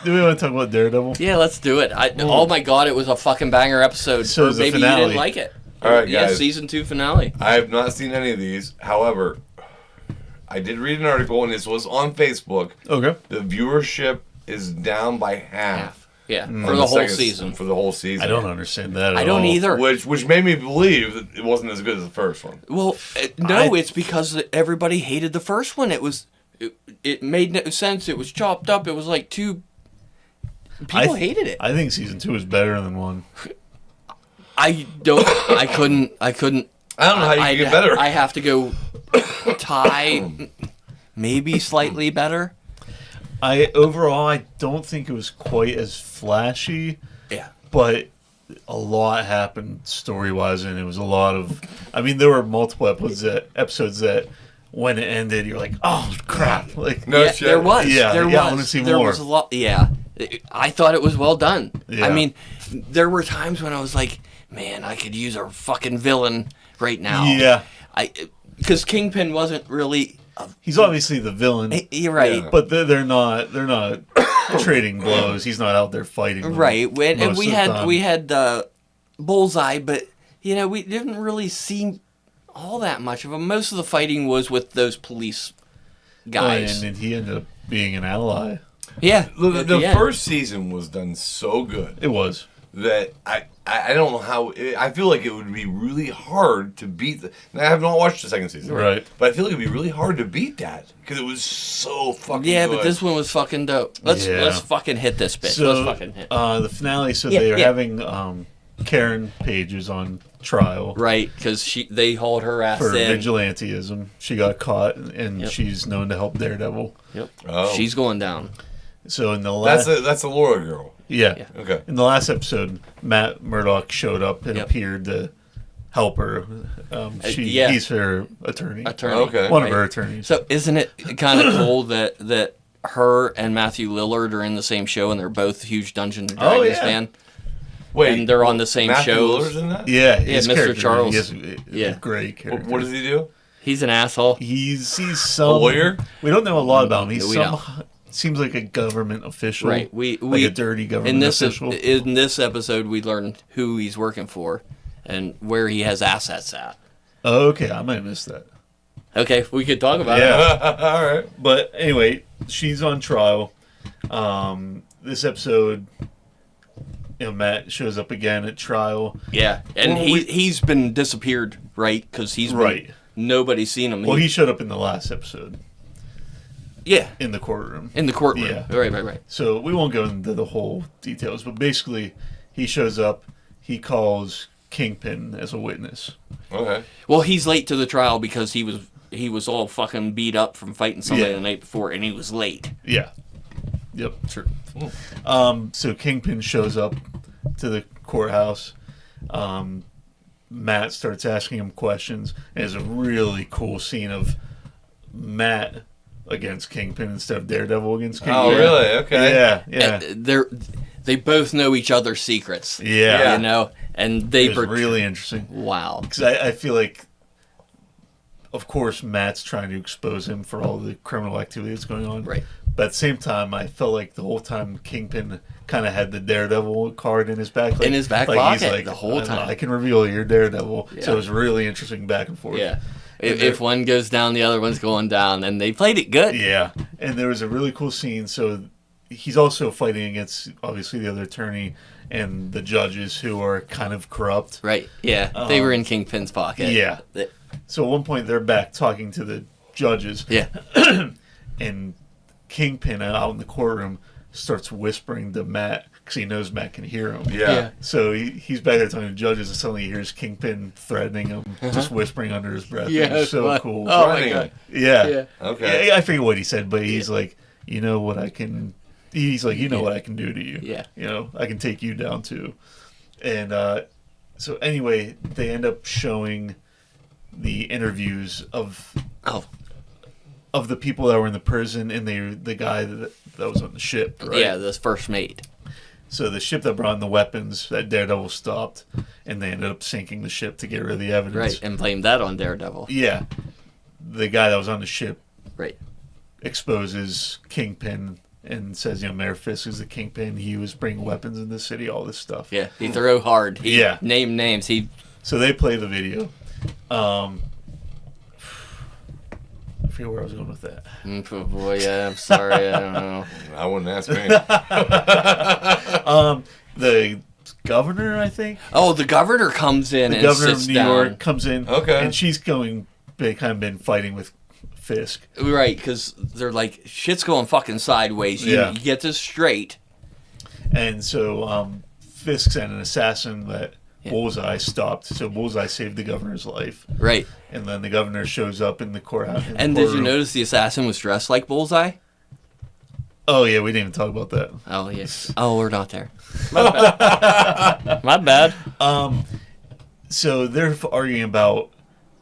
Do we want to talk about Daredevil? Yeah, let's do it. Oh my god, it was a fucking banger episode. So or maybe you didn't like it. All right, Yeah, guys. season 2 finale. I have not seen any of these. However, I did read an article, and this was on Facebook. Okay. The viewership is down by half. Yeah, on for the whole second- season. For the whole season. I don't understand that at I don't all. either. Which made me believe that it wasn't as good as the first one. Well, it's because everybody hated the first one. It made no sense. It was chopped up. It was like two... People hated it. I think season 2 is better than 1. I couldn't... I don't know how you can get better. I have to go tie... Maybe slightly better. Overall, I don't think it was quite as flashy. Yeah. But a lot happened story-wise, and it was a lot of... I mean, there were multiple episodes that when it ended, you're like, oh, crap. Like, No yeah, shit. there was. Yeah, there yeah, was. I wanna see there more. was a lot. Yeah. I thought it was well done. Yeah. I mean, there were times when I was like, man, I could use a fucking villain right now. Yeah. Because Kingpin wasn't really... He's obviously the villain. You're right. Yeah. But they're not trading blows. He's not out there fighting them Right. And most we of the had time. we had Bullseye, but we didn't really see all that much of him. Most of the fighting was with those police guys. And he ended up being an ally. Yeah. The end. first season was done so good It was. that I don't know how... I feel like it would be really hard to beat... I have not watched the second season. Right. But I feel like it would be really hard to beat that because it was so fucking Yeah, good. but this one was fucking dope. Let's fucking hit this bitch. So, Let's fucking hit. the finale, so Yeah, they are yeah. having Karen Pages on trial Right, because they hauled her ass for in. vigilanteism. She got caught, and Yep. she's known to help Daredevil. Yep. Oh. She's going down. So in the last... That's a Laura girl. Yeah. Okay. In the last episode, Matt Murdock showed up and Yep. appeared to help her. yeah. He's her attorney. Okay. One of her attorneys. So isn't it kind of cool that her and Matthew Lillard are in the same show and they're both huge Dungeons and Dragons yeah. fan? Wait, And they're on the same Matthew shows. Lillard's in that? Yeah, Yeah, his Mr. character, Charles. He is a Yeah. great character. What does he do? He's an asshole. He's some... A lawyer? We don't know a lot about him. He's We some... don't. Seems like a government official. Right. We like a dirty government in this official. in this episode we learned who he's working for and where he has assets at. Oh, okay, I might have missed that. Okay, we could talk about it. Yeah. All right. But anyway, she's on trial. This episode, Matt shows up again at trial. Yeah, and Well, he's been disappeared, right? Because he's been, Right. Nobody's seen him. Well, he showed up in the last episode yeah, in the courtroom. in the courtroom. Yeah. Right. So we won't go into the whole details, but basically, he shows up. He calls Kingpin as a witness. Okay. Well, he's late to the trial because he was all fucking beat up from fighting somebody Yeah. the night before, and he was late. Yeah. Yep. True. So Kingpin shows up to the courthouse. Matt starts asking him questions. And there's a really cool scene of Matt against Kingpin instead of Daredevil against Kingpin. Oh, really? Okay. Yeah. They both know each other's secrets. Yeah. You know, and they It's really interesting. wow. Because I feel like, of course, Matt's trying to expose him for all the criminal activity that's going on. Right. But at the same time, I felt like the whole time Kingpin kind of had the Daredevil card in his back. Like, In his back he's pocket the whole time. I can reveal you're Daredevil. Yeah. So it was really interesting back and forth. Yeah. If one goes down, the other one's going down, and they played it good. Yeah. And there was a really cool scene. So he's also fighting against, obviously, the other attorney and the judges who are kind of corrupt. Right. Yeah. They were in Kingpin's pocket. Yeah. They- So at one point, they're back talking to the judges. yeah. And Kingpin out in the courtroom starts whispering to Matt because he knows Matt can hear him. Yeah. So he's back there talking to judges, and suddenly he hears Kingpin threatening him, just whispering under his breath. Yeah, It was so what? cool. Oh my Threatening god. him. Yeah. Yeah. Okay. Yeah, I forget what he said, but he's like, you know what I can... He's like, you know what I can do to you. Yeah. You know, I can take you down too. And so anyway, they end up showing the interviews of the people that were in the prison and the guy that was on the ship, right? Yeah, this first mate. So the ship that brought in the weapons that Daredevil stopped, and they ended up sinking the ship to get rid of the evidence. Right, and blamed that on Daredevil. Yeah. The guy that was on the ship Right. exposes Kingpin and says, Mayor Fisk is the kingpin. He was bringing weapons in the city, all this stuff. Yeah, he threw hard. He named names. So they play the video. I forget where I was going with that. Oh boy, yeah, I'm sorry, I don't know. I wouldn't ask me. The governor, I think. Oh, the governor comes in. The governor of New York comes in. Okay. And she's kind of been fighting with Fisk. Right, because they're like, shit's going fucking sideways. You get this straight. And so Fisk sent an assassin that Bullseye stopped. So Bullseye saved the governor's life. Right. And then the governor shows up in the courthouse. And did you notice the assassin was dressed like Bullseye? Oh, yeah, we didn't even talk about that. Oh, yes. Oh, we're not there. My bad. My bad. So they're arguing about,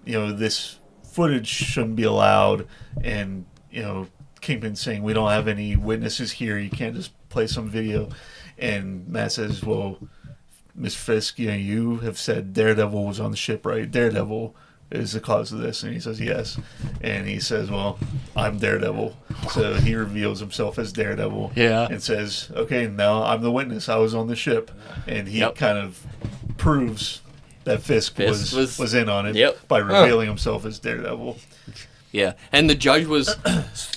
this footage shouldn't be allowed, and Kingpin saying we don't have any witnesses here, you can't just play some video. And Matt says, well, Miss Fisk, you have said Daredevil was on the ship, right? Daredevil is the cause of this. And he says yes. And he says, well, I'm Daredevil. So he reveals himself as Daredevil. Yeah. And says, okay, now I'm the witness, I was on the ship. And he kind of proves that Fisk was in on it by revealing himself as Daredevil. Yeah, and the judge was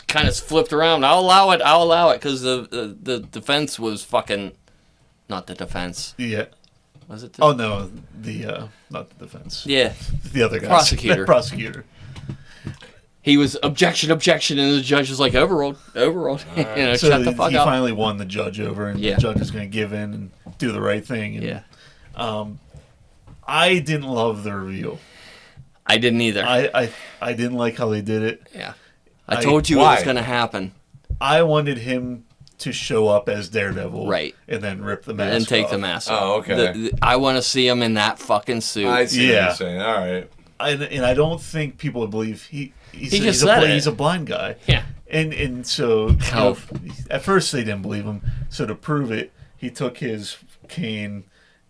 kind of flipped around. I'll allow it, because the defense was fucking... Not the defense. Yeah. Was it? No, not the defense. Yeah. The other guy. Prosecutor. Prosecutor. He was objection, and the judge was like, overruled. So shut the fuck up. He finally won the judge over, and the judge is going to give in and do the right thing. And, I didn't love the reveal. I didn't either. I didn't like how they did it. Yeah. I told you it was going to happen. I wanted him to show up as Daredevil. Right. And then rip the mask and take off. the mask off. Oh, okay. I want to see him in that fucking suit. I see what you're saying. All right. And I don't think people would believe he's a blind guy. Yeah. And so at first they didn't believe him. So to prove it, he took his cane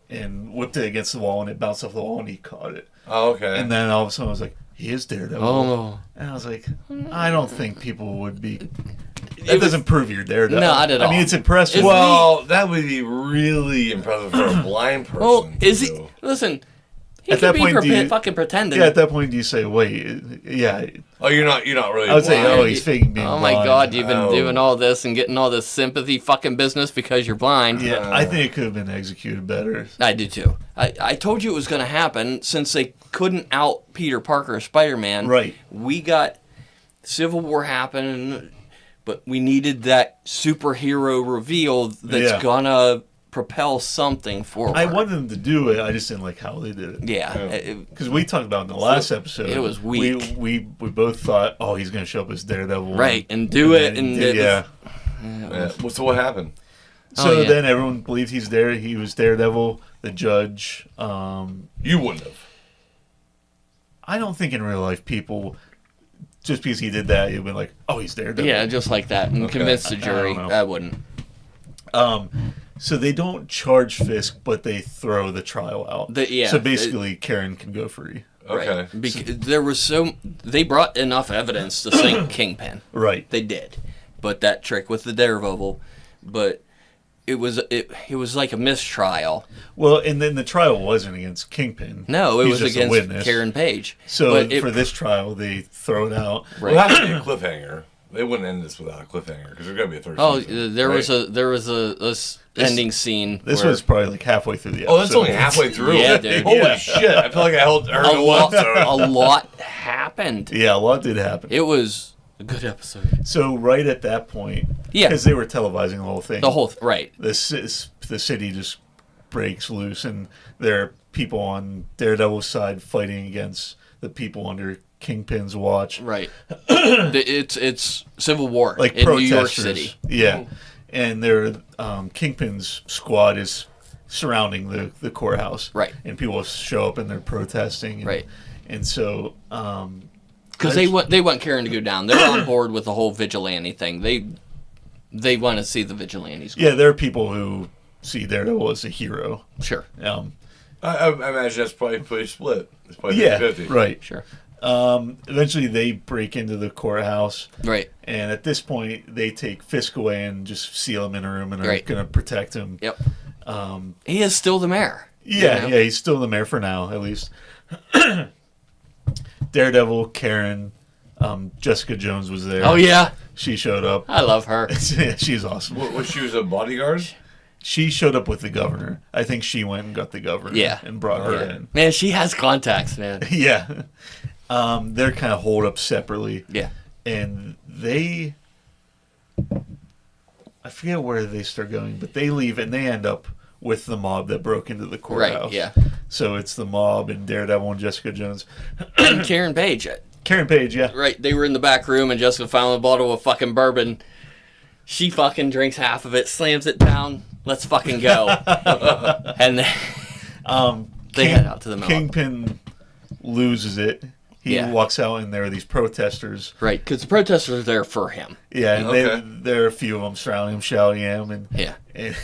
and whipped it against the wall, and it bounced off the wall, and he caught it. Oh, okay. And then all of a sudden I was like, he is Daredevil. Oh. And I was like, I don't think people would be... That doesn't prove you're Daredevil. Not at all. I mean, it's impressive. Well, that would be really impressive for a blind person. Well, is he... Listen... He at could that point, be fucking pretending. Yeah, at that point, do you say, wait, yeah. Oh, you're not really I would say, blind. he's faking being blind. Oh, my God, you've been doing all this and getting all this sympathy fucking business because you're blind. Yeah, I think it could have been executed better. I do, too. I told you it was going to happen since they couldn't out Peter Parker as Spider-Man. Right. We got Civil War happen, but we needed that superhero reveal that's going to propel something forward. I wanted them to do it. I just didn't like how they did it. Yeah, because we talked about in the last episode, it was weak. We both thought, he's going to show up as Daredevil, right, and do it, and yeah. So what happened? So then everyone believed he's there. He was Daredevil. The judge. You wouldn't have. I don't think in real life people, just because he did that, you'd be like, he's Daredevil. Yeah, just like that, and convince the jury. I wouldn't. So they don't charge Fisk, but they throw the trial out. So basically, Karen can go free. Okay. Right. Because they brought enough evidence to sink Kingpin. Right. They did. But that trick with the Daredevil, but it was like a mistrial. Well, and then the trial wasn't against Kingpin. No, it was against Karen Page. So for this trial, they throw it out. Right. Well, it has to be a cliffhanger. They wouldn't end this without a cliffhanger because there's got to be a third season. There was a ending scene. This was probably like halfway through the episode. Oh, that's only halfway through? Yeah, dude. Holy shit. I feel like I heard a lot happened. Yeah, a lot did happen. It was a good episode. So right at that point, because they were televising the whole thing. Right. The city just breaks loose, and there are people on Daredevil's side fighting against the people under Kingpin's watch. Right. It's Civil War like in New York City. Yeah. And their Kingpin's squad is surrounding the courthouse. Right. And people show up and they're protesting. And, right. And so... because they want Karen to go down. They're on board with the whole vigilante thing. They want to see the vigilantes go. Yeah, there are people who see Daredevil as a hero. Sure. I imagine that's probably pretty split. It's probably 50-50. Right. Sure. Eventually, they break into the courthouse. Right. And at this point, they take Fisk away and just seal him in a room and are Right. going to protect him. Yep. He is still the mayor. Yeah, he's still the mayor for now, at least. Daredevil, Karen, Jessica Jones was there. Oh, yeah. She showed up. I love her. Yeah, she's awesome. What, she was a bodyguard? She showed up with the governor. I think she went and got the governor and brought her in. Man, she has contacts, man. Yeah. They're kind of holed up separately. Yeah. And they... I forget where they start going, but they leave and they end up with the mob that broke into the courthouse. Right, yeah. So it's the mob and Daredevil and Jessica Jones. And Karen Page. Karen Page, yeah. Right, they were in the back room and Jessica found a bottle of fucking bourbon. She fucking drinks half of it, slams it down. Let's fucking go. And they head out to the mob. Kingpin loses it. He walks out and there are these protesters. Right, because the protesters are there for him. Yeah, and there are a few of them surrounding him, shouting at him. And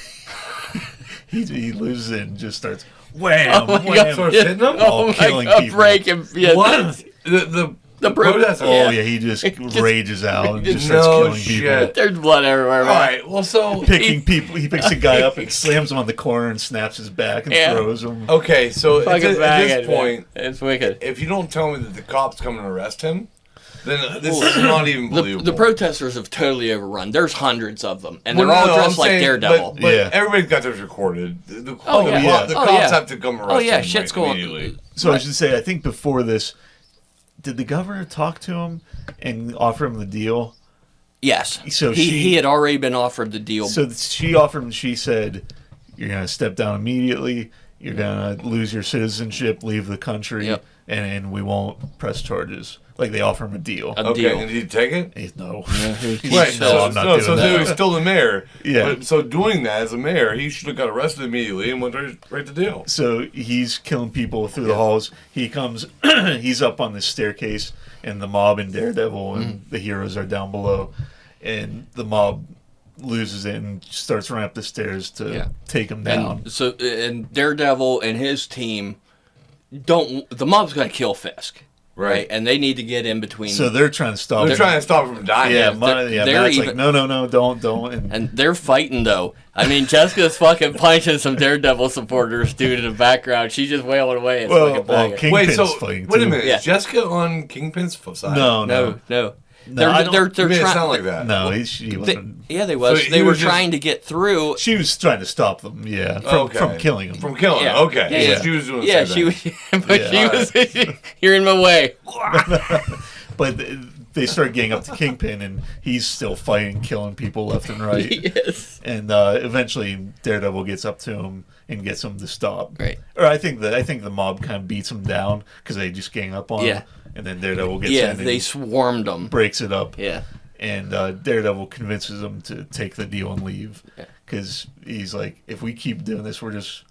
he loses it and just starts wham, wham. Starts hitting them? Killing people. Breaking. Yeah, What? The protesters? Oh, yeah, he just rages out and just starts killing people. There's blood everywhere. All right, well, so... Picking people. He picks a guy up and slams him on the corner and snaps his back and throws him. Okay, so at this point... It's wicked. If you don't tell me that the cops come and arrest him, then this is not even believable. The protesters have totally overrun. There's hundreds of them, and they're all dressed like Daredevil. But everybody's got theirs recorded. The cops have to come arrest him shit's going immediately. So I should say, I think before this, did the governor talk to him and offer him the deal? Yes. So he had already been offered the deal. So she offered him, she said, you're going to step down immediately, you're going to lose your citizenship, leave the country, and we won't press charges. Like, they offer him a deal. And did he take it? No. Right, I'm not doing that. So he was still the mayor. Yeah. But, so doing that as a mayor, he should have got arrested immediately and went right to jail. So he's killing people through the halls. He comes, he's up on this staircase, and the mob and Daredevil and the heroes are down below. And the mob loses it and starts running up the stairs to take him down. And Daredevil and his team the mob's going to kill Fisk. Right, and they need to get in between. So they're trying to stop. They're trying to stop him from dying. Yeah, Matt's like, no, don't. And they're fighting though. I mean, Jessica's fucking punching some Daredevil supporters, dude, in the background. She's just wailing away. It's fucking banging. Kingpin's fighting too. Wait a minute, is Jessica on Kingpin's side? No. They're trying. It sound like that. No, she wasn't. They was. So they were trying to get through. She was trying to stop them. Yeah, from killing them. From killing them. Okay. So she was doing. Yeah, she was. But she was. You're in my way. But they start getting up to Kingpin, and he's still fighting, killing people left and right. Yes. And eventually, Daredevil gets up to him and gets him to stop. Right. Or I think the mob kind of beats him down because they just gang up on him. And then Daredevil gets in. Yeah, they swarmed him. Breaks it up. Yeah. And Daredevil convinces him to take the deal and leave. Because he's like, if we keep doing this, we're just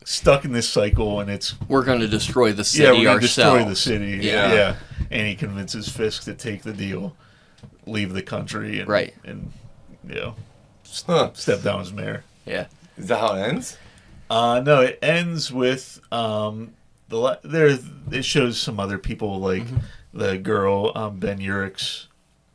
stuck in this cycle, and we're going to destroy the city ourselves. Yeah, we're going to destroy the city. Yeah. And he convinces Fisk to take the deal, leave the country, and step down as mayor. Yeah. Is that how it ends? No, it ends with it shows some other people like the girl Ben Urich's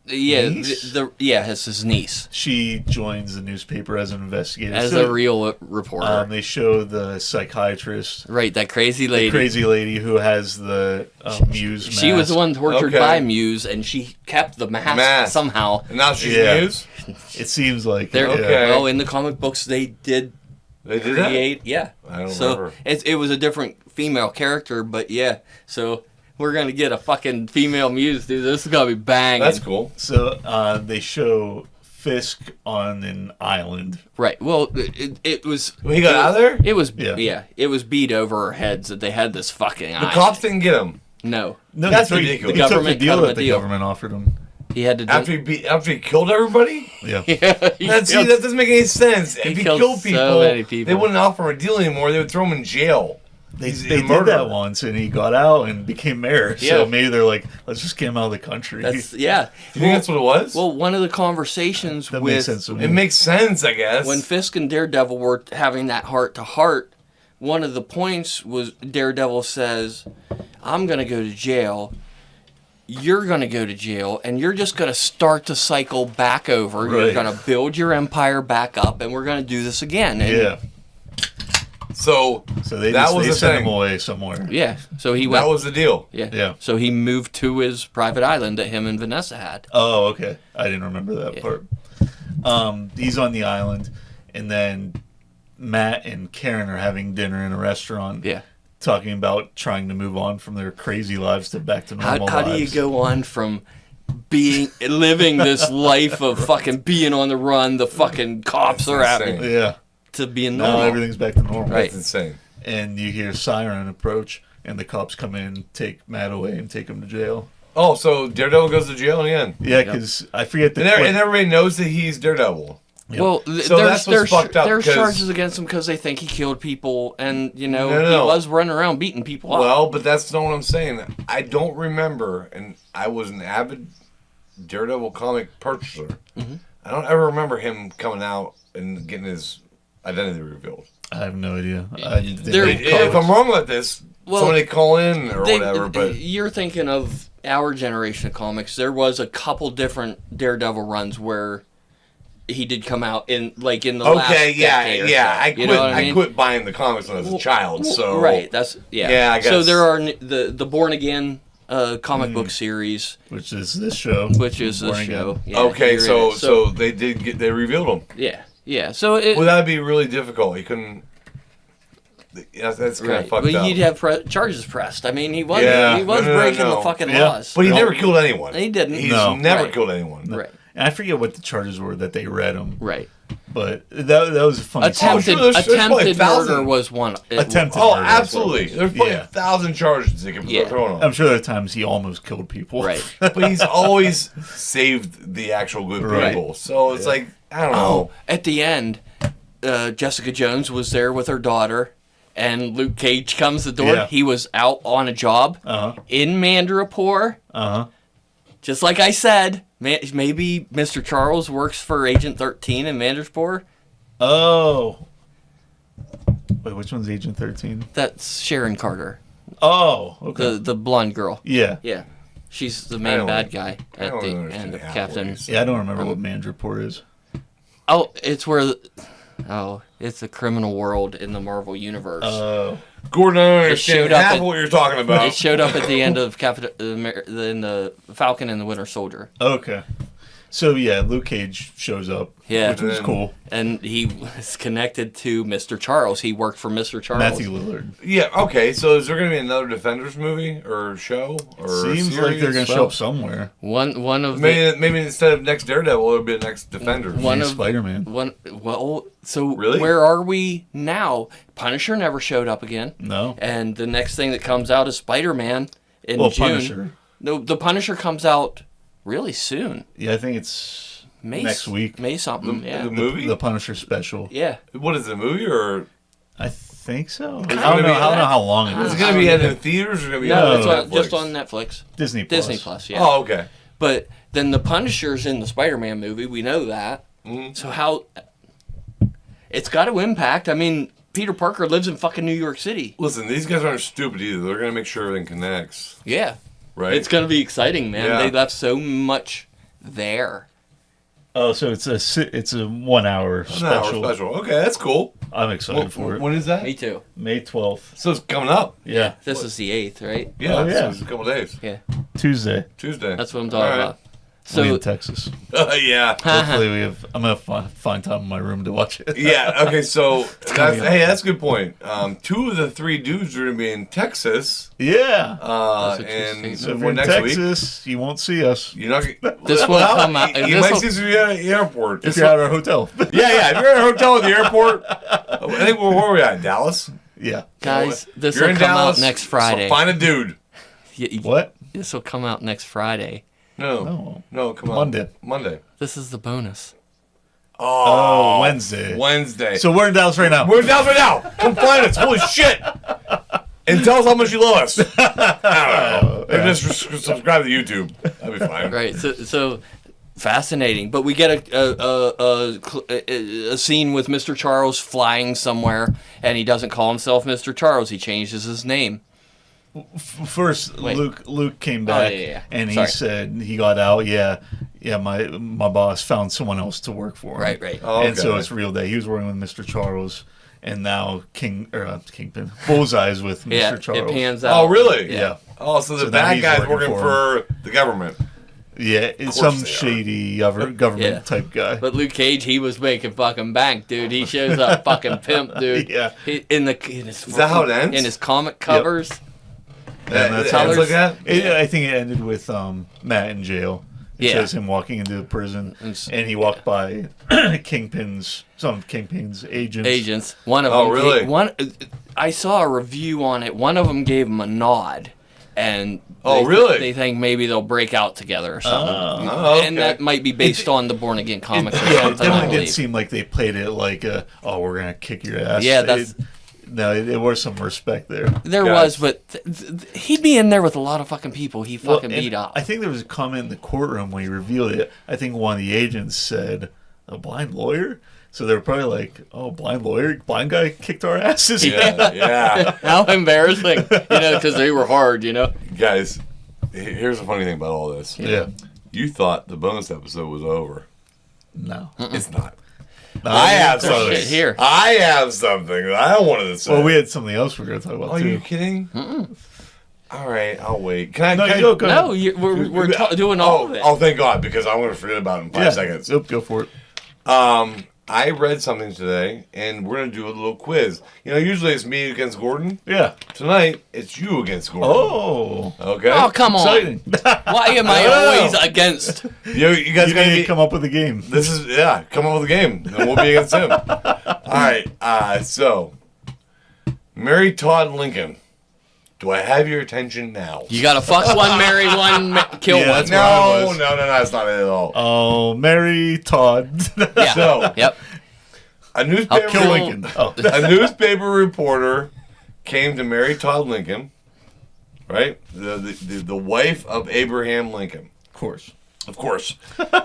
niece? It's his niece. She joins the newspaper as an investigator. As a real reporter. They show the psychiatrist. Right, that crazy lady. The crazy lady who has the Muse mask. She was the one tortured by Muse, and she kept the mask somehow. And now she's Muse? It seems like. Well, in the comic books, they did create. That? Yeah. I don't remember. It was a different female character, but so we're going to get a fucking female Muse, dude. This is going to be banging. That's cool. So they show Fisk on an island. Right. Well, it was... He got out of there? It was, it was beat over our heads that they had this fucking island. The cops didn't get him? No. That's ridiculous. The government cut him a deal. The government offered him. He had to after he killed everybody? Yeah. That doesn't make any sense. If he killed people, so many people, they wouldn't offer him a deal anymore. They would throw him in jail. They did that once, and he got out and became mayor. So maybe they're like, let's just get him out of the country. Do you think that's what it was? Well, one of the conversations makes sense to me. It makes sense, I guess. When Fisk and Daredevil were having that heart-to-heart, one of the points was Daredevil says, I'm going to go to jail. you're going to go to jail, and you're just going to start the cycle back over. Right. You're going to build your empire back up, and we're going to do this again. And Yeah. So they that was the sent thing. him away somewhere. Yeah, so he went. That was the deal. Yeah. Yeah. So he moved to his private island that him and Vanessa had. Oh, okay. I didn't remember that part. He's on the island, and then Matt and Karen are having dinner in a restaurant. Yeah. Talking about trying to move on from their crazy lives to back to normal How lives. do you go on from living this life of fucking being on the run, the fucking cops are at insane. me, Yeah. to being Now normal? everything's back to normal. Right. That's insane. And you hear Siren approach, and the cops come in, take Matt away, and take him to jail. Oh, so Daredevil goes to jail in the end. Yeah, because I forget the. And everybody knows that he's Daredevil. Yep. Well, So that's what's fucked up, there's 'cause- charges against him because they think he killed people, and No. he was running around beating people up. Well, but that's not what I'm saying. I don't remember, and I was an avid Daredevil comic purchaser. Mm-hmm. I don't ever remember him coming out and getting his identity revealed. I have no idea. There- If I'm wrong about this, Well, somebody call in or whatever. But you're thinking of our generation of comics. There was a couple different Daredevil runs where he did come out in the last decade or so. I quit. You know what I mean? I quit buying the comics when I was a child. So right, that's Yeah, I So guess. there are the Born Again comic book series, Which is this show. which is the Born Again. show. Yeah, Okay, here it so is. they revealed him. yeah. So it Well, that'd be really difficult. He couldn't. That's kind of right, fucked but up. you'd have charges pressed. I mean, he was Yeah. breaking No. the fucking Yeah. laws. But he No. never killed anyone. He didn't. He's No. never Right. killed anyone. Right, And I forget what the charges were that they read him. right. But that was a funny Attempted there's probably attempted 1,000. murder was one. Attempted Oh, murder. absolutely. There's probably Yeah. 1,000 charges they could Yeah. throw on I'm him. sure there are times he almost killed people. Right. But he's always saved the actual good Right. people. So it's like, I don't know. Oh, at the end, Jessica Jones was there with her daughter, and Luke Cage comes to the door. Yeah. He was out on a job Uh-huh. in Mandrapore. Uh-huh. Just like I said, maybe Mr. Charles works for Agent 13 in Mandrapore. Oh. Wait, which one's Agent 13? That's Sharon Carter, Oh, okay. the blonde girl. Yeah. Yeah, she's the I main don't- bad guy I at don't the understand end of half Captain. what he's- Yeah, I don't remember what Mandrapore is. Oh, it's where. It's the criminal world in the Marvel universe. Oh. Gordon, I don't showed understand up half at- what you're talking about. It showed up at the end of in the Falcon and the Winter Soldier. Okay. So, yeah, Luke Cage shows up. Yeah. Which was cool. And he was connected to Mr. Charles. He worked for Mr. Charles. Matthew Lillard. Yeah, okay. So is there going to be another Defenders movie or show? Or Seems like they're going to show Well, up somewhere. One of the Maybe instead of next Daredevil, it'll be the next Defenders. One Maybe of- Spider-Man. well, so Really? where are we now? Punisher never showed up again. No. And the next thing that comes out is Spider-Man in Well, June. Punisher. No, the Punisher comes out really soon. Yeah, I think it's next week. May something. Yeah. The movie? The Punisher special. Yeah. What is it, a movie or I think so. I it don't gonna know. be- I don't know how long it is is. it going to be in theaters or going to be No, on it's Netflix? just on Netflix. Disney Plus. Disney Plus, yeah. Oh, okay. But then the Punisher's in the Spider-Man movie. We know that. Mhm. So how? It's got to impact. I mean, Peter Parker lives in fucking New York City. Listen, these guys aren't stupid either. They're going to make sure everything connects, Yeah. right? It's going to be exciting, man. Yeah. They left so much there. Oh, so it's a 1 hour An special. hour special. Okay, that's cool. I'm excited for it. When is that? Me too. May 12th. So it's coming up. Yeah. This is the 8th, right? Yeah, Oh, yeah. So it's a couple days. Yeah. Tuesday. Tuesday. That's what I'm talking All right. about. I'll be So in Texas. Yeah. Hopefully I'm gonna find time in my room to watch it. Yeah. Okay. So coming up. that's a good point. 2 of the 3 dudes are going to be in Texas. Yeah. Those are two And states. So if for you're in next week, Texas, you won't see us. you're not. This will come out- You this might will- see some at the airport. If you're at our hotel. Yeah. If you're at a hotel at the airport, I think where were we at? Dallas. Yeah. guys, this If you're will in come Dallas, out next Friday. Find a dude. What? This will come out next Friday. No, come on. Monday. This is the bonus. Oh, Wednesday. Wednesday. So we're in Dallas right now. we're in Dallas right now. Come find us. Holy shit. And tell us how much you love us. I don't know. Maybe just subscribe to YouTube. That'd be fine. Right. So fascinating. But we get a scene with Mr. Charles flying somewhere, and he doesn't call himself Mr. Charles. He changes his name. First, Wait. Luke came back and he Sorry. said he got out. Yeah, my boss found someone else to work for him. Right. Oh, And so okay. it's real that he was working with Mr. Charles, and now Kingpin Bullseye's with Mr. Yeah, Charles. it pans out. Oh, really? Yeah. Oh, so the So now bad he's guy's working working for for the government. Yeah, it's course some they are. shady government Yeah. type guy. But Luke Cage, he was making fucking bank, dude. He shows up fucking pimp, dude. Yeah. In his Is that how it ends? In his comic covers. And that's It how ends it- like that? I think it ended with Matt in jail. It Yeah. shows him walking into the prison, and he walked by some of Kingpin's agents. One of Oh, them. really? I saw a review on it. One of them gave him a nod, and Oh, really? They think maybe they'll break out together or something. Oh, okay. And that might be based on the Born Again comics or Yeah, it something. I definitely didn't believe. seem like they played it like, we're gonna kick your ass. Yeah, that's- There was some respect there. There Guys. was, but he'd be in there with a lot of fucking people. He fucking and beat up. I think there was a comment in the courtroom when he revealed it. I think one of the agents said, "A blind lawyer." So they were probably like, "Oh, blind lawyer, blind guy kicked our asses." Yeah. How embarrassing, because they were hard, Guys, here's the funny thing about all this. Yeah. You thought the bonus episode was over. No. It's not. No, I have There's something. shit here. I have something that I wanted to say. Well, we had something else we were going to talk about Are too. you kidding? All right, I'll wait. Can I? No, can you I- go. Go No, ahead. we're doing all of it. Oh, thank God, because I'm going to forget about it in 5 seconds. Yep, go for it. I read something today, and we're going to do a little quiz. Usually it's me against Gordon. Yeah. Tonight, it's you against Gordon. Oh. Okay? Oh, come on. Exciting. Why am I always against? You guys You got need to to come up with a game. This is, come up with a game. And we'll be against him. All right, so, Mary Todd Lincoln. Do I have your attention now? You gotta fuck one, marry one, kill Yeah, one. that's what I No, was. no, that's not it at all. Oh, Mary Todd. Yeah. So, Yep. a newspaper, Kill Lincoln. Oh. a newspaper reporter came to Mary Todd Lincoln, right? The wife of Abraham Lincoln. Of course. Of course.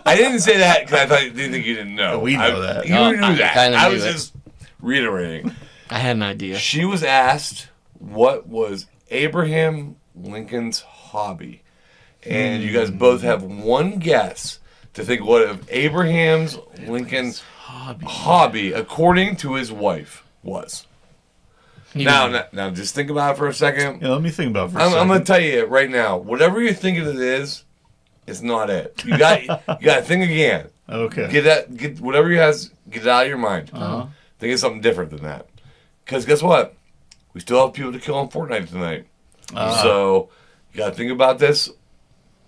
I didn't say that because I didn't think you didn't know. We know that. You No, knew I that. kinda I knew was it. just reiterating. I had an idea. She was asked what was Abraham Lincoln's hobby. And you guys both have one guess to think what of Abraham's Lincoln's hobby, according to his wife, was. Now, just think about it for a second. Yeah, let me think about it for a I'm second. going to tell you it right now. Whatever you think it is, it's not it. You got to think again. Okay. Get whatever you has, get it out of your mind. Think of something different than that. Because guess what? We still have people to kill on Fortnite tonight. So you got to think about this.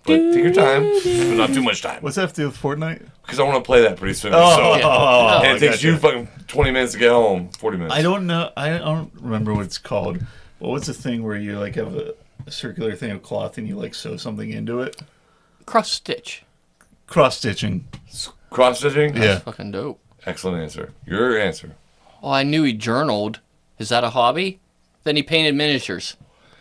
But take your time, but not too much time. What's that have to do with Fortnite? Because I want to play that pretty soon. Oh, so, Yeah. and it takes gotcha. you fucking 20 minutes to get home. 40 minutes. I don't know. I don't remember what it's called. Well, what's the thing where you like have a circular thing of cloth and you like sew something into it? Cross stitch. Cross stitching. Cross stitching? Yeah. Fucking dope. Excellent answer. Your answer. Oh, I knew he journaled. Is that a hobby? Then he painted miniatures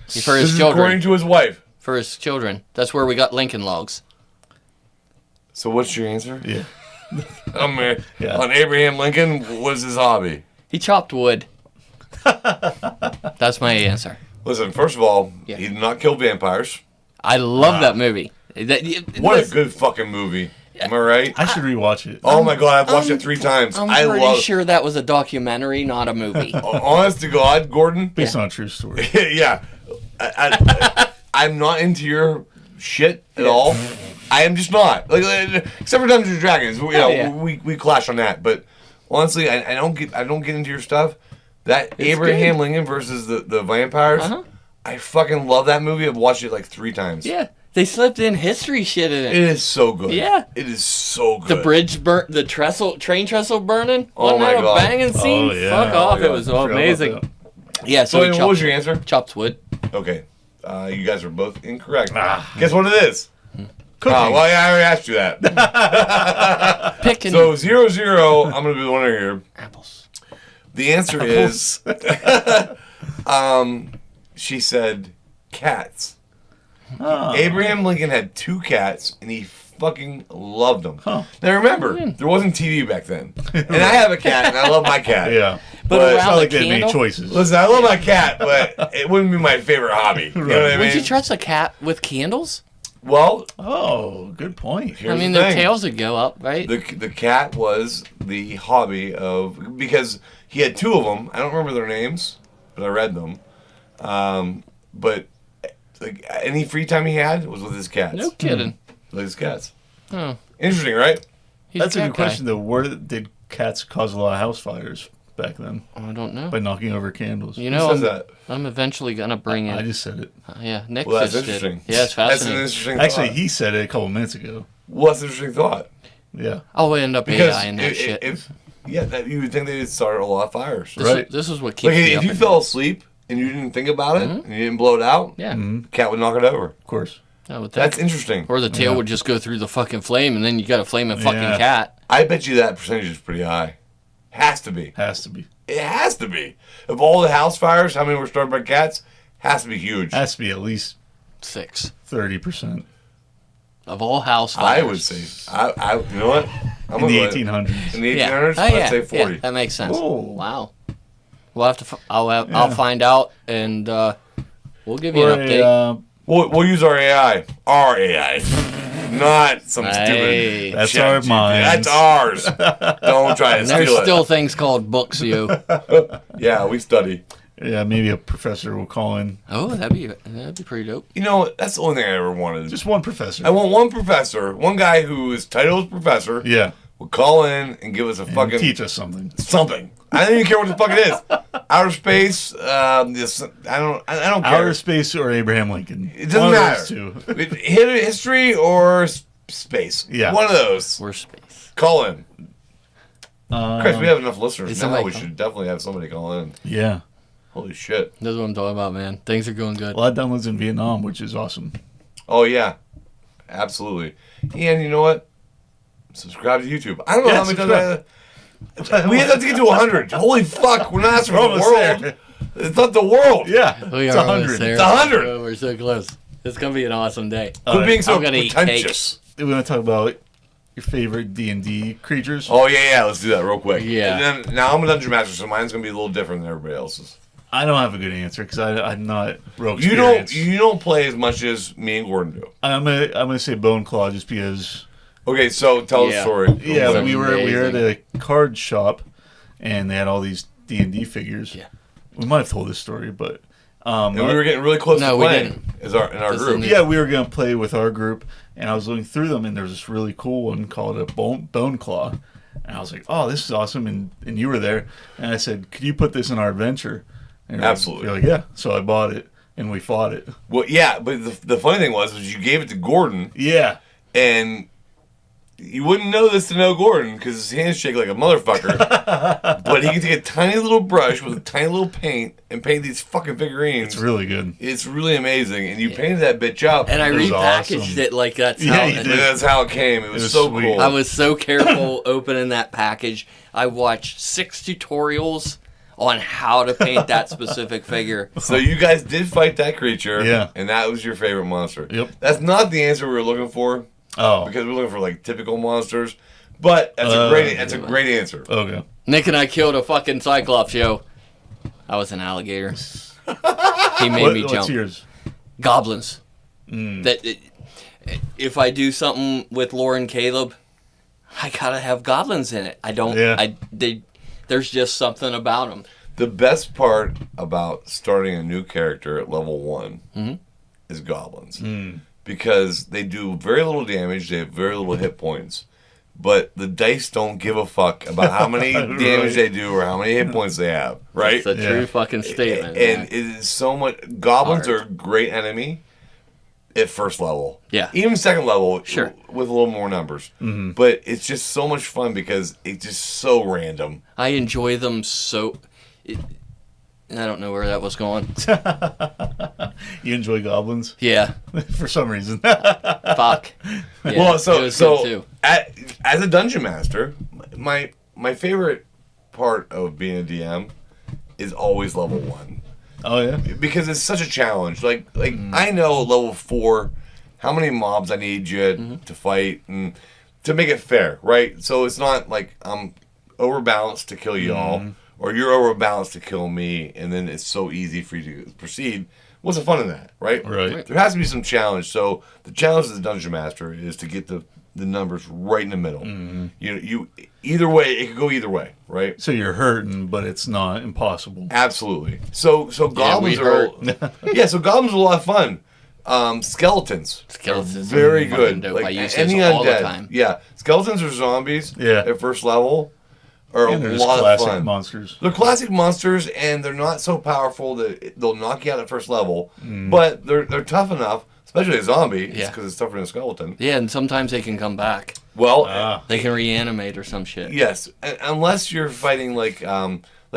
for This his is children. according to his wife. For his children. That's where we got Lincoln logs. So what's your answer? Yeah. Yeah. On Abraham Lincoln, what was his hobby? He chopped wood. That's my answer. Listen, first of all, Yeah. he did not kill vampires. I love that movie. What a good fucking movie. Am I right? I should rewatch it. Oh my god, I've watched it 3 times. I'm I pretty love sure that was a documentary, not a movie. Honest to God, Gordon. Based on a true story. Yeah. I'm not into your shit at all. I am just not. Like, except for Dungeons and Dragons. You know, yeah. we clash on that. But honestly, I don't get into your stuff. That Abraham Lincoln versus the vampires. Uh-huh. I fucking love that movie. I've watched it like 3 times. Yeah, they slipped in history shit in It it. is so good. Yeah. It is so good. The bridge burnt, the train trestle burning. Oh Wasn't my that a God. banging scene? Oh, yeah. Fuck Oh off! my It God. was Forgot about amazing. that. Yeah, so So, he what chopped, was your answer? chopped wood. Okay. You guys are both incorrect. Guess what it is? Cooking. Well, yeah, I already asked you that. Picking So 0-0, I'm going to be the winner here. apples. The answer is, she said cats. Oh. Abraham Lincoln had 2 cats, and he fucking loved them. Huh. Now remember, there wasn't TV back then. And I have a cat, and I love my cat. Yeah. But It's around not like the they made candle? choices. listen, I love my cat, but it wouldn't be my favorite hobby. You know what I mean? Would you trust a cat with candles? Well, Oh, good point. here's I mean, the their thing. tails would go up, right? The cat was the hobby of, because he had two of them. I don't remember their names, but I read them. But like any free time he had was with his cats. No kidding. With his cats. Oh, Interesting, right? he's That's a cat good question, though. Where did cats cause a lot of house fires back then? guy. I don't know. By knocking over candles. You Who know, says that? I'm eventually gonna bring I in. just said it. Yeah, Nick Well, that's just did. interesting. Yeah, it's That's an fascinating. interesting Actually, thought. he said it a couple minutes ago. Well, that's an interesting thought. Yeah. I'll end up Because AI in that shit. that you would think they'd start a lot of fires. Right. This is what keeps Like me if up you at fell night. asleep and you didn't think about it and you didn't blow it out, Yeah, the cat would knock it over. Of course. I would think. That's interesting. Or the tail Yeah. would just go through the fucking flame, and then you got a flaming fucking Yeah. cat. I bet you that percentage is pretty high. Has to be. Has to be. It has to be. Of all the house fires, how many were started by cats? Has to be huge. Has to be at least 6 30% of all house fires. I would say. You know what? I'm in the gonna go- 1800s. In the Yeah. 1800s, Oh, I'd yeah. say 40. Yeah, that makes sense. Oh. Wow. We'll have to. I'll find out, and we'll give you Or an update. We'll use our AI. Our AI. Not some Hey. stupid. That's chat our GPT. minds. That's ours. Don't try to And there's steal still things called books, you. it. Yeah, we study. Yeah, maybe a professor will call in. Oh, that'd be pretty dope. You know, that's the only thing I ever wanted. Just one professor. I want one professor, one guy who is titled as professor, Yeah. will call in and give us a And fucking teach us something. something. I don't even care what the fuck it is. Outer space. This, I don't care. Outer space or Abraham Lincoln. It doesn't One of matter. those two. History or space. Yeah. One of those. We're space. Call in. Chris, we have enough listeners Is now. somebody We call- should definitely have somebody call in. Yeah. Holy shit. That's what I'm talking about, man. Things are going good. A lot of downloads in Vietnam, which is awesome. Oh, yeah. Absolutely. And you know what? Subscribe to YouTube. I don't know Yeah, how many times we have to get to 100. Holy fuck. We're not asking for the almost world. there. It's not the world. Yeah. We It's are almost 100. there. It's 100. Oh, we're so close. It's gonna be an awesome day. Quit being so I'm gonna eat pretentious. We want to talk about your favorite D&D creatures. Oh, yeah. Let's do that real quick. Yeah. And then, now I'm a dungeon master, so mine's going to be a little different than everybody else's. I don't have a good answer because I'm not real You experienced. don't play as much as me and Gordon do. I'm gonna say Bone Claw just because. Okay, so tell the Yeah. story. Yeah, That's we were at amazing. a card shop, and they had all these D&D figures. Yeah. We might have told this story, but And we were getting really close No, to we playing didn't. in our This is group. new. yeah, we were gonna play with our group, and I was looking through them, and there was this really cool one called a Bone Claw, and I was like, "Oh, this is awesome!" And you were there, and I said, "Could you put this in our adventure?" And Absolutely. You're like, "Yeah." So I bought it, and we fought it. Well, yeah, but the funny thing was you gave it to Gordon, Yeah. and you wouldn't know this to know Gordon because his hands shake like a motherfucker. But he can take a tiny little brush with a tiny little paint and paint these fucking figurines. It's really good. It's really amazing, and you painted that bitch up. And I It was repackaged awesome. it like that's Yeah, how. you And did. that's how it came. It was, was so sweet. cool. I was so careful opening that package. I watched 6 tutorials on how to paint that specific figure. So you guys did fight that creature, Yeah. and that was your favorite monster. Yep. That's not the answer we were looking for Oh. because we're looking for like typical monsters, but that's a great answer. Okay. Nick and I killed a fucking Cyclops, yo. I was an alligator. He made me What's jump. yours? Goblins. Mm. If I do something with Lauren Caleb, I gotta have goblins in it. I don't. Yeah. There's just something about them. The best part about starting a new character at level 1 is goblins. Because they do very little damage, they have very little hit points. But the dice don't give a fuck about how many damage they do or how many hit points they have, right? It's a Yeah. true fucking statement. And it is so much. Goblins Hard. are a great enemy at first level. Yeah. Even second level, Sure. with a little more numbers. But it's just so much fun because it's just so random. I enjoy them so. I don't know where that was going. You enjoy goblins Yeah, for some reason. fuck. Yeah, Well, it was good too. As a dungeon master, my favorite part of being a DM is always level 1 Oh yeah. because it's such a challenge. Like I know level 4 how many mobs I need you to fight and to make it fair, right? So it's not like I'm overbalanced to kill you all, or you're overbalanced to kill me, and then it's so easy for you to proceed. What's the fun in that, right? Right. There has to be some challenge. So the challenge of the Dungeon Master is to get the numbers right in the middle. You either way, it could go either way, right? So you're hurting, but it's not impossible. Absolutely. So goblins we are so goblins are a lot of fun. Skeletons are very good. Dope. Like I use any those all undead. the time. Yeah, skeletons or zombies. Yeah. At first level, are And a there's lot of classic fun. monsters. They're classic monsters, and they're not so powerful that they'll knock you out at first level. But they're tough enough, especially a zombie, because it's tougher than a skeleton. Yeah, and sometimes they can come back. Well, They can reanimate or some shit. yes, unless you're fighting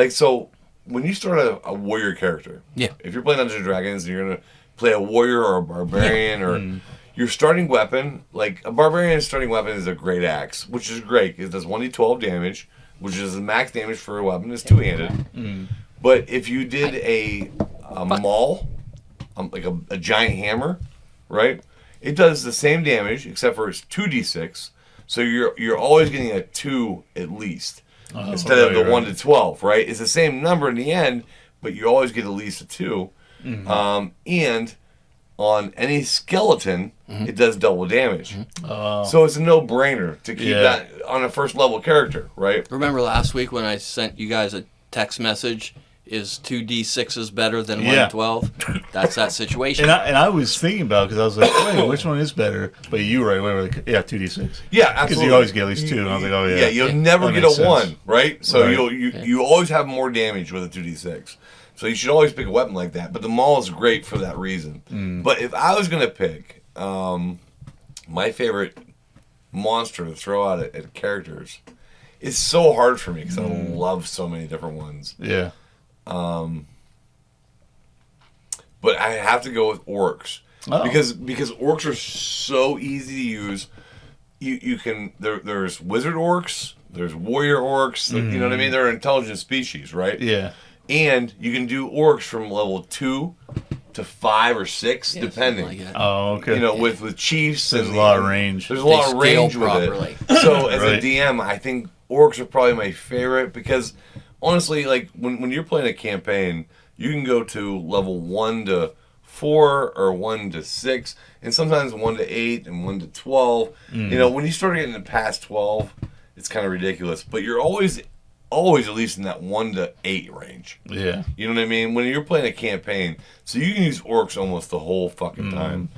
so when you start a warrior character. Yeah. If you're playing Dungeons and Dragons, and you're gonna play a warrior or a barbarian or your starting weapon, like a barbarian's starting weapon is a great axe, which is great. It does 1d12 damage, which is the max damage for a weapon. It's two-handed. But if you did a maul, like a giant hammer, right? It does the same damage except for it's 2d6. So you're always getting a 2 at least instead of the 1 to 12, right? It's the same number in the end, but you always get at least a 2. And on any skeleton, it does double damage. So it's a no-brainer to keep that on a first-level character, right? Remember last week when I sent you guys a text message? Is 2d6s better than 112? That's that situation. And I was thinking about it because I was like, wait, which one is better? But you right away were like, 2d6. Yeah, absolutely. Because you always get at least 2. And I was like, oh yeah. Yeah, you'll never That get makes a 1, sense. right? So Right. you always have more damage with a 2d6. So you should always pick a weapon like that. But the maul is great for that reason. But if I was going to pick my favorite monster to throw out at characters, it's so hard for me because I love so many different ones. Yeah. But I have to go with orcs Oh. because orcs are so easy to use. You can there's wizard orcs, there's warrior orcs. You know what I mean? They're an intelligent species, right? Yeah. And you can do orcs from level 2 to 5 or 6, depending. Like that. Oh, okay. You know, with chiefs, There's and a lot of range. There's a lot of scale range with properly. it. So as Right. a DM, I think orcs are probably my favorite because honestly, like when you're playing a campaign, you can go to level 1 to 4 or 1 to 6, and sometimes 1 to 8 and 1 to 12. You know, when you start getting past 12, it's kind of ridiculous. But you're always at least in that 1 to 8 range. Yeah. You know what I mean? When you're playing a campaign, so you can use orcs almost the whole fucking time.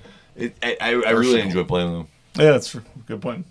I really enjoy playing them. Yeah, that's a good point.